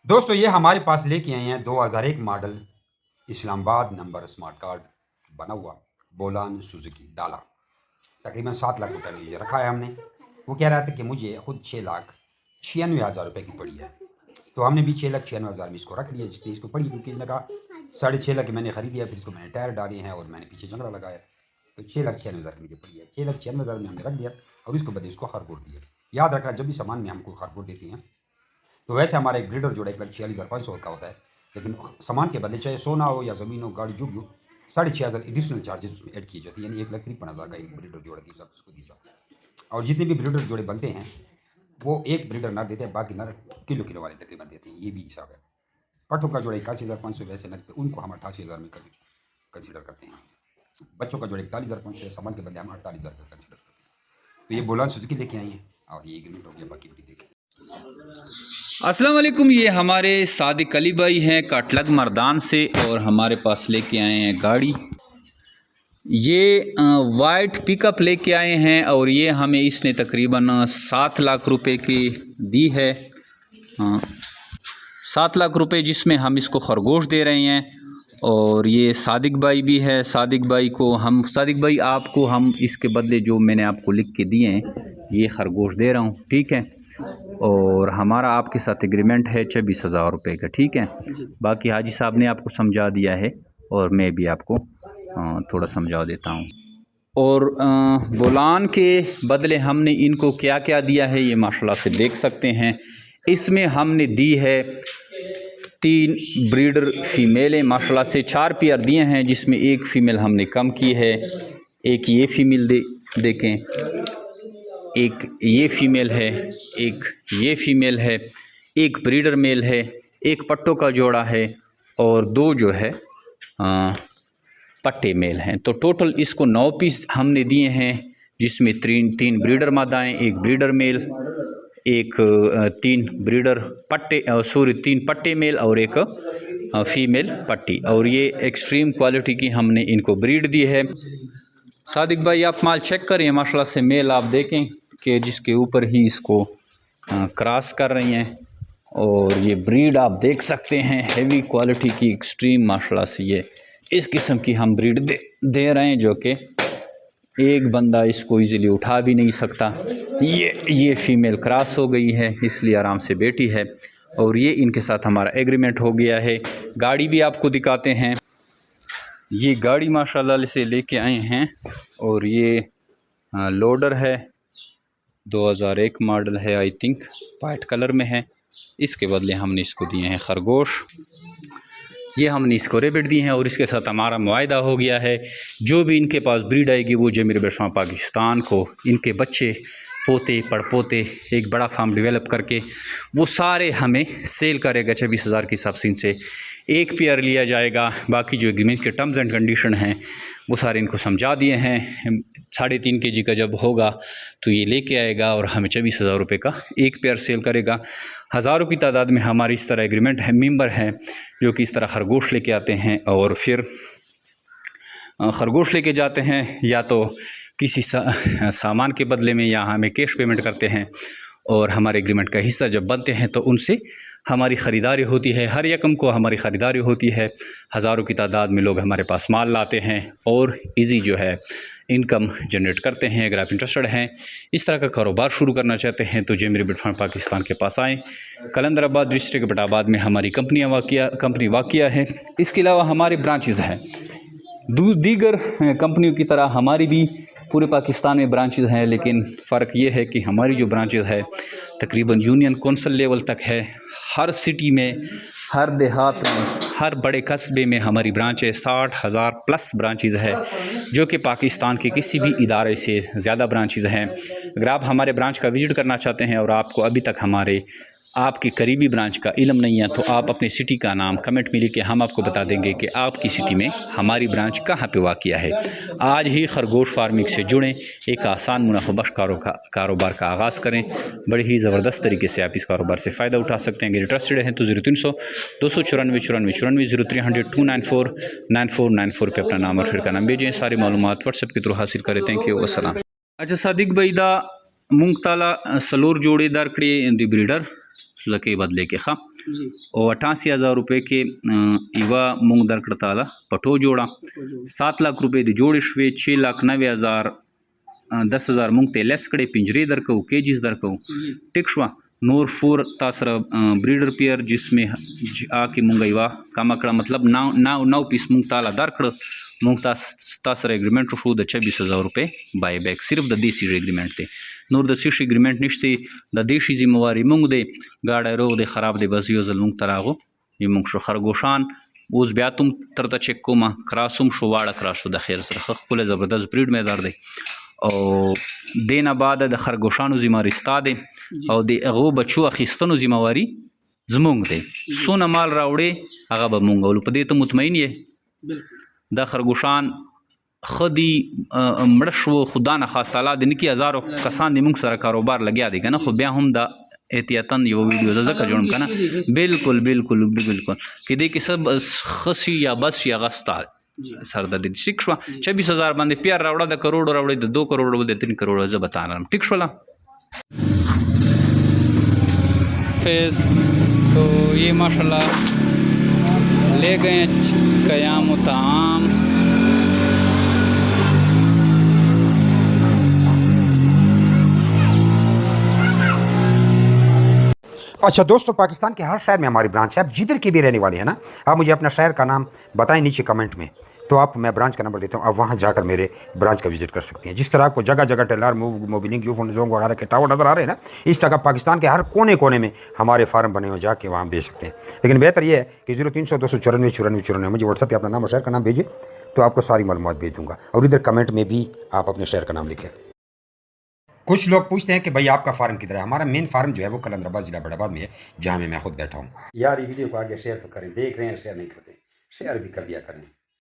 दोस्तों ये हमारे पास लेके आए हैं 2001 model Islamabad number smart card बना हुआ बोलान सुजुकी डाला। तकरीबन 7 लाख रुपये में ये रखा है हमने। वो कह रहा था कि मुझे खुद 6,96,000 रुपये की पड़ी है, तो हमने भी 6,96,000 में इसको रख लिया जिसने इसको पड़ी, क्योंकि इसने कहा 6.5 लाख की मैंने ख़रीदी है, फिर इसको मैंने टायर डाले हैं और मैंने पीछे जंगड़ा लगाया, तो 6,96,000 की मुझे पड़ी है। 6,96,000 में हमने रख दिया और इसको बदले इसको खरगोट दिया। याद रखना, जब भी सामान में हमको खरगोट देती हैं तो वैसे हमारा एक ब्रीडर जोड़ा 1,46,500 का होता है, लेकिन सामान के बदले चाहे सोना हो या ज़मीन हो, गाड़ी जो भी हो, 6,500 एडिशनल चार्जेस उसमें ऐड किए जाते हैं, यानी 1,53,000 का एक ब्रीडर जोड़ा दिया उसको दिया जाता है। और जितने भी ब्रीडर जोड़े बनते हैं वो एक ब्रीडर नर देते हैं, बाकी नर किलो वाले तकरीबन देते हैं, ये भी हिसाब है। पट्टों का जोड़ा 81,500 वैसे नर, उनको हम 88,000 में कंसिडर करते हैं। बच्चों का जोड़ा 41,500 है, सामान के बदले हम 48,000 का कंसिडर करते हैं। तो ये बोलान सुजुकी लेके आई हैं और ये एग्रीमेंट हो गया, बाकी बड़ी देखें। अस्सलाम वालेकुम, ये हमारे सादिक अली भाई हैं काटलग मर्दान से और हमारे पास लेके आए हैं गाड़ी। ये वाइट पिकअप लेके आए हैं और ये हमें इसने तकरीबन 7 लाख रुपए की दी है। 7 लाख रुपए जिसमें हम इसको खरगोश दे रहे हैं। और ये सादिक भाई भी है। सादिक भाई आपको हम इसके बदले जो मैंने आपको लिख के दिए हैं ये खरगोश दे रहा हूँ, ठीक है। और हमारा आपके साथ एग्रीमेंट है 26,000 रुपये का, ठीक है। बाकी हाजी साहब ने आपको समझा दिया है और मैं भी आपको थोड़ा समझा देता हूँ। और बोलान के बदले हमने इनको क्या क्या दिया है ये माशाल्लाह से देख सकते हैं। इसमें हमने दी है 3 ब्रीडर फ़ीमेलें माशाल्लाह से, 4 पेयर दिए हैं जिसमें एक फ़ीमेल हमने कम की है। एक ये फ़ीमेल देखें, एक ये फ़ीमेल है, एक ये फ़ीमेल है, एक ब्रीडर मेल है, एक पट्टों का जोड़ा है और 2 जो है पट्टे मेल हैं। तो टोटल इसको 9 पीस हमने दिए हैं जिसमें 3 ब्रीडर मादाएँ, एक ब्रीडर मेल, एक 3 पट्टे मेल और एक फ़ीमेल पट्टी। और ये एक्सट्रीम क्वालिटी की हमने इनको ब्रीड दी है। सादिक भाई आप माल चेक करें, माशाल्लाह से मेल आप देखें कि जिसके ऊपर ही इसको क्रॉस कर रही हैं। और ये ब्रीड आप देख सकते हैं हैवी क्वालिटी की, एक्सट्रीम माशाल्लाह से ये इस किस्म की हम ब्रीड दे रहे हैं जो कि एक बंदा इसको इजीली उठा भी नहीं सकता। ये फ़ीमेल क्रॉस हो गई है इसलिए आराम से बैठी है। और ये इनके साथ हमारा एग्रीमेंट हो गया है। गाड़ी भी आपको दिखाते हैं। ये गाड़ी माशाल्लाह से लेके आए हैं और ये लोडर है, 2001 मॉडल है, आई थिंक वाइट कलर में है। इसके बदले हमने इसको दिए हैं खरगोश। ये हमने इसको रेबिट दी हैं और इसके साथ हमारा मुआहदा हो गया है। जो भी इनके पास ब्रीड आएगी वो जमीर बेशुमार पाकिस्तान को इनके बच्चे, पोते, पड़पोते, एक बड़ा फार्म डेवलप करके वो सारे हमें सेल करेगा। 26,000 के हिसाब से इनसे एक पेयर लिया जाएगा। बाकी जो एग्रीमेंट के टर्म्स एंड कंडीशन हैं वो सारे इनको समझा दिए हैं। 3.5 kg का जब होगा तो ये लेके आएगा और हमें 24,000 रुपये का एक पेयर सेल करेगा। हज़ारों की तादाद में हमारी इस तरह एग्रीमेंट है, मेंबर हैं जो कि इस तरह खरगोश लेके आते हैं और फिर खरगोश लेके जाते हैं, या तो किसी सामान के बदले में या हमें कैश पेमेंट करते हैं। और हमारे एग्रीमेंट का हिस्सा जब बनते हैं तो उनसे हमारी ख़रीदारी होती है। हर यकम को हमारी ख़रीदारी होती है। हज़ारों की तादाद में लोग हमारे पास माल लाते हैं और इजी जो है इनकम जनरेट करते हैं। अगर आप इंटरेस्टेड हैं, इस तरह का कारोबार शुरू करना चाहते हैं तो जेमरी बिट फंड पाकिस्तान के पास आएँ। कलंदराबाद डिस्ट्रिक्ट बटाबाद में हमारी कंपनी वाक़िया है। इसके अलावा हमारे ब्रांचेज़ हैं, दीगर कंपनियों की तरह हमारी भी पूरे पाकिस्तान में ब्रांचेज़ हैं, लेकिन फ़र्क ये है कि हमारी जो ब्रांचेज़ है तकरीबन यूनियन कौंसल लेवल तक है। हर सिटी में, हर देहात में, हर बड़े कस्बे में हमारी ब्रांच है। 60,000 प्लस ब्रांचेज़ है जो कि पाकिस्तान के किसी भी इदारे से ज़्यादा ब्रांचेज़ हैं। अगर आप हमारे ब्रांच का विज़िट करना चाहते हैं और आपको अभी तक आपकी करीबी ब्रांच का इल्म नहीं है तो आप अपने सिटी का नाम कमेंट में लिख के हम आपको बता देंगे कि आपकी सिटी में हमारी ब्रांच कहाँ पे वाक़िया है। आज ही खरगोश फार्मिंग से जुड़ें, एक आसान मुनाफाबख्श कारोबार का आगाज़ करें। बड़ी ही ज़बरदस्त तरीके से आप इस कारोबार से फ़ायदा उठा सकते हैं। अगर इंटरेस्टेड हैं तो 0300 294 94 94 0300 294 9494 पे अपना नाम और फिर का नाम भेजें। सारी मालूमात व्हाट्सएप के थ्रू हासिल करें। थैंक यू, अस्सलाम। अच्छा सादिक भाई दा मुंगताला सलोर जोड़ेदार कड़े दी ब्रीडर सुजके बदले के खा और 88,000 रुपये के इवा मूंग दर करताला पटो जोड़ा 7 लाख रुपये द जोड़ शवे 6,90,000 10,000 मूंग ते लेस कड़े पिंजरे दर को केजीज दर को टिकशवा नूर फूर तासर ब्रीडर पेयर जिसमें आके मूंग इवा कामकड़ा मतलब 9 पीस मूंग ताला दर कड़ मूंग तासर एग्रीमेंट रखू द 26,000 रुपये बाय बैक सिर्फ द देसी एग्रीमेंट थे नूर द सीश एग्रीमेंट निश्ते द देशी जिम्मेवारी मूंग दे गाड़ा रोग दे खराब दे बस योजल मूंग तरागो ये मूंग शो खरगोशान उस ब्यातुम तरता चेक को मा क्रासुम शो वाड़ा क्रासो द खैर सर खख कुल ज़बरदस्त ब्रीड में दर दे और देना बाद द खरगोशानु जिम्मेवारी स्ता दे और दे अगो बच्चों अखिस्तनो जिम्मेवारी जमूंग दे सोना माल रावड़े आगा बमूंग और पदे तो मुतमईन ये द खरगोशान खदी मड़श वो खुदा न खास ताला दिन की हज़ारों कसान निमुंग सर कारोबार लगे देगा ना खुद हम द एहतियातन यो वीडियो जज़ा का जोड़ करना बिल्कुल बिल्कुल बिल्कुल कि देखिए सब खसी या बस या गस्ता सर द टिक्शवा 26,000 बंदे प्यार रावड़ा द करोड़ रावड़े द 2 करोड़ रावड़े 3 करोड़ जो बता रहा हूँ टिक्शवाला फेस तो ये माशाल्लाह ले गए कयाम ताम अच्छा दोस्तों, पाकिस्तान के हर शहर में हमारी ब्रांच है। आप जिधर की भी रहने वाले हैं ना, आप मुझे अपना शहर का नाम बताएं नीचे कमेंट में, तो आप मैं ब्रांच का नंबर देता हूँ, आप वहाँ जाकर मेरे ब्रांच का विजिट कर सकते हैं। जिस तरह आपको जगह जगह टेलर मोबिलिंग जोंग वगैरह के टावर नज़र आ रहे हैं ना, इस तरह पाकिस्तान के हर कोने कोने में हमारे फार्म बने हुए, जाके वहाँ दे सकते हैं। लेकिन बेहतर ये है कि 0300 294 94 94 मुझे व्हाट्सएप पर अपना नाम और शहर का नाम भेजिए, तो आपको सारी मालूमात भेज दूँगा। और इधर कमेंट में भी आप अपने शहर का नाम लिखें। कुछ लोग पूछते हैं कि भाई आपका फार्म किधर है। हमारा मेन फार्म जो है वो कलंदराबाद जिला बड़ाबाद में है, जहाँ मैं खुद बैठा हूँ। यार ये वीडियो को आगे शेयर तो करें, देख रहे हैं शेयर नहीं करते, शेयर भी कर दिया करें।